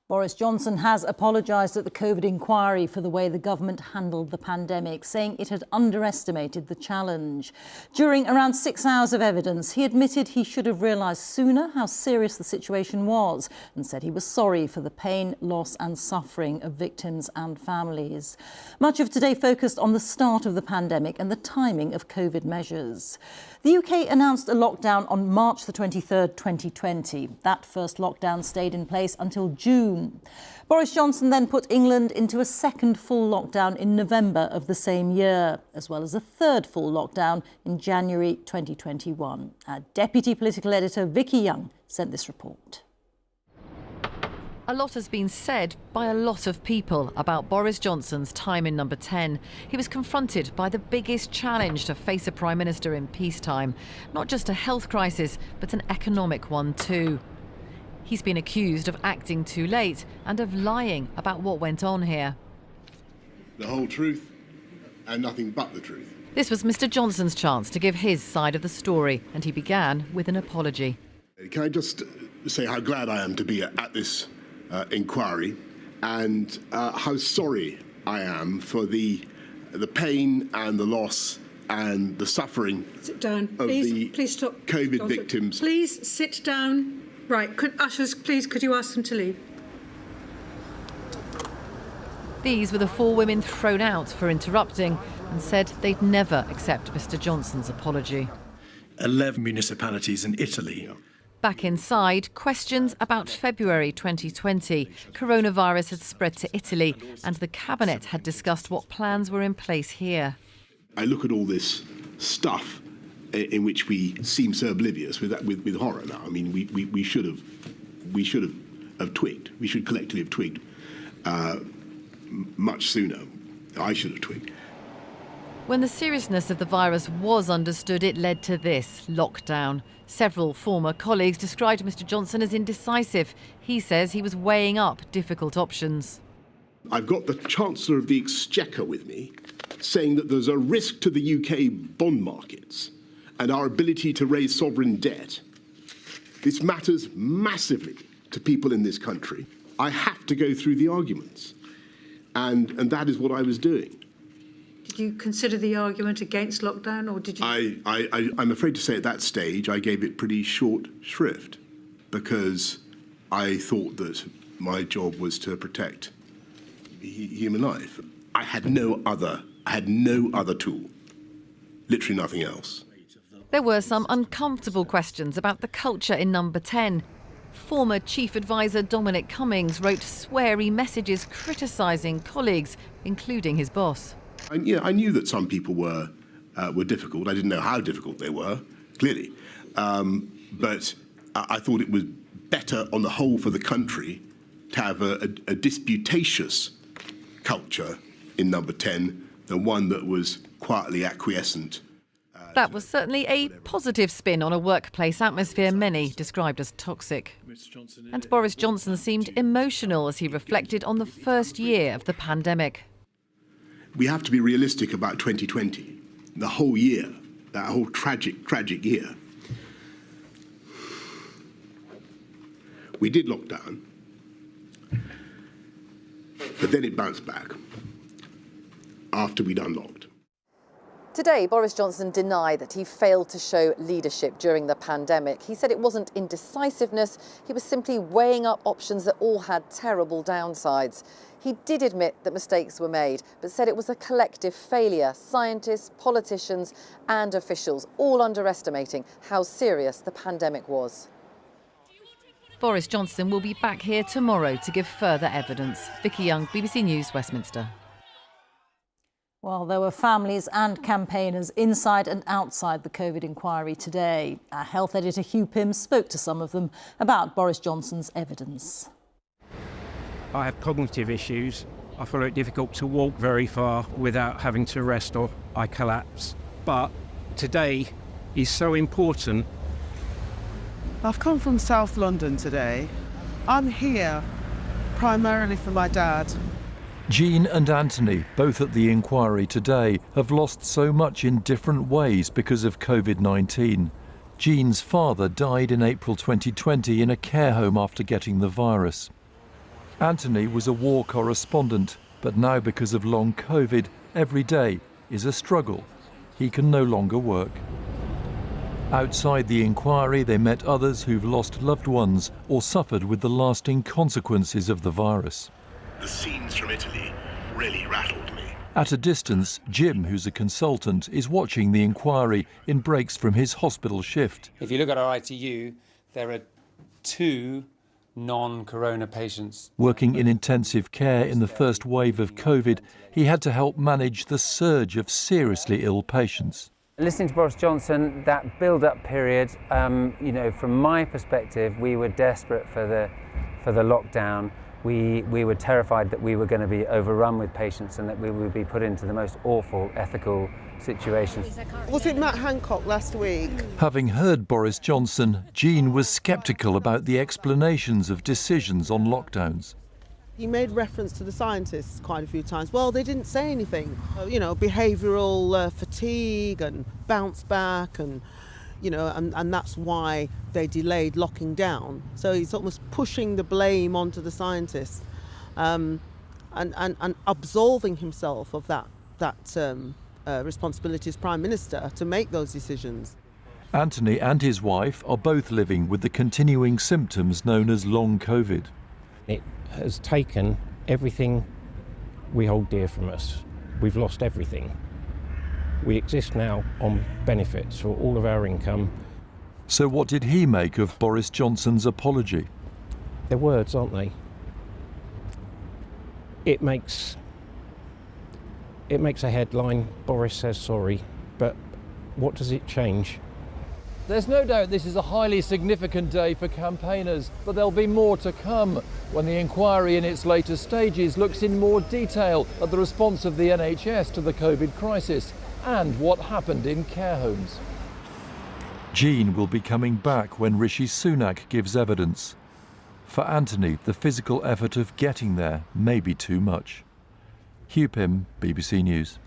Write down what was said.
Boris Johnson has apologised at the COVID inquiry for the way the government handled the pandemic, saying it had underestimated the challenge. During around 6 hours of evidence, he admitted he should have realised sooner how serious the situation was and said he was sorry for the pain, loss and suffering of victims and families. Much of today focused on the start of the pandemic and the timing of COVID measures. The UK announced a lockdown on March the 23rd, 2020. That first lockdown stayed in place until June. Boris Johnson then put England into a second full lockdown in November of the same year, as well as a third full lockdown in January 2021. Our Deputy Political Editor Vicky Young sent this report. A lot has been said by a lot of people about Boris Johnson's time in Number 10. He was confronted by the biggest challenge to face a Prime Minister in peacetime. Not just a health crisis, but an economic one too. He's been accused of acting too late and of lying about what went on here. The whole truth and nothing but the truth. This was Mr. Johnson's chance to give his side of the story, and he began with an apology. Can I just say how glad I am to be at this inquiry, and how sorry I am for the pain and the loss and the suffering sit down. Of please stop. COVID victims. Please sit down. Right, ushers, please, could you ask them to leave? These were the 4 women thrown out for interrupting and said they'd never accept Mr. Johnson's apology. 11 municipalities in Italy. Back inside, questions about February 2020. Coronavirus had spread to Italy and the Cabinet had discussed what plans were in place here. I look at all this stuff in which we seem so oblivious with horror now. I mean, we should have twigged. We should collectively have twigged much sooner. I should have twigged. When the seriousness of the virus was understood, it led to this lockdown. Several former colleagues described Mr. Johnson as indecisive. He says he was weighing up difficult options. I've got the Chancellor of the Exchequer with me saying that there's a risk to the UK bond markets and our ability to raise sovereign debt. This matters massively to people in this country. I have to go through the arguments, and that is what I was doing. Did you consider the argument against lockdown, or did you? I'm afraid to say at that stage I gave it pretty short shrift because I thought that my job was to protect human life. I had no other tool, literally nothing else. There were some uncomfortable questions about the culture in Number 10. Former Chief Advisor Dominic Cummings wrote sweary messages criticising colleagues, including his boss. I knew that some people were difficult. I didn't know how difficult they were, clearly. But I thought it was better on the whole for the country to have a disputatious culture in Number 10 than one that was quietly acquiescent. That was certainly a positive spin on a workplace atmosphere many described as toxic. And Boris Johnson seemed emotional as he reflected on the first year of the pandemic. We have to be realistic about 2020, the whole year, that whole tragic year. We did lock down, but then it bounced back after we'd unlocked. Today, Boris Johnson denied that he failed to show leadership during the pandemic. He said it wasn't indecisiveness, he was simply weighing up options that all had terrible downsides. He did admit that mistakes were made, but said it was a collective failure. Scientists, politicians and officials all underestimating how serious the pandemic was. Boris Johnson will be back here tomorrow to give further evidence. Vicky Young, BBC News, Westminster. Well, there were families and campaigners inside and outside the COVID inquiry today. Our health editor Hugh Pym spoke to some of them about Boris Johnson's evidence. I have cognitive issues. I find it difficult to walk very far without having to rest or I collapse. But today is so important. I've come from South London today. I'm here primarily for my dad. Jean and Anthony, both at the inquiry today, have lost so much in different ways because of COVID-19. Jean's father died in April 2020 in a care home after getting the virus. Anthony was a war correspondent, but now because of long COVID, every day is a struggle. He can no longer work. Outside the inquiry, they met others who've lost loved ones or suffered with the lasting consequences of the virus. The scenes from Italy really rattled me. At a distance, Jim, who's a consultant, is watching the inquiry in breaks from his hospital shift. If you look at our ITU, there are 2 non-corona patients. Working in intensive care in the first wave of COVID, he had to help manage the surge of seriously ill patients. Listening to Boris Johnson, that build-up period, from my perspective, we were desperate for the lockdown. We were terrified that we were going to be overrun with patients and that we would be put into the most awful ethical situations. Was it Matt Hancock last week? Having heard Boris Johnson, Jean was sceptical about the explanations of decisions on lockdowns. He made reference to the scientists quite a few times. Well, they didn't say anything. Behavioural fatigue and bounce back and that's why they delayed locking down. So he's almost pushing the blame onto the scientists and absolving himself of that responsibility as Prime Minister to make those decisions. Anthony and his wife are both living with the continuing symptoms known as long COVID. It has taken everything we hold dear from us. We've lost everything. We exist now on benefits for all of our income. So what did he make of Boris Johnson's apology? They're words, aren't they? It makes a headline, Boris says sorry, but what does it change? There's no doubt this is a highly significant day for campaigners, but there'll be more to come when the inquiry in its later stages looks in more detail at the response of the NHS to the COVID crisis and what happened in care homes. Jean will be coming back when Rishi Sunak gives evidence. For Anthony, the physical effort of getting there may be too much. Hugh Pym, BBC News.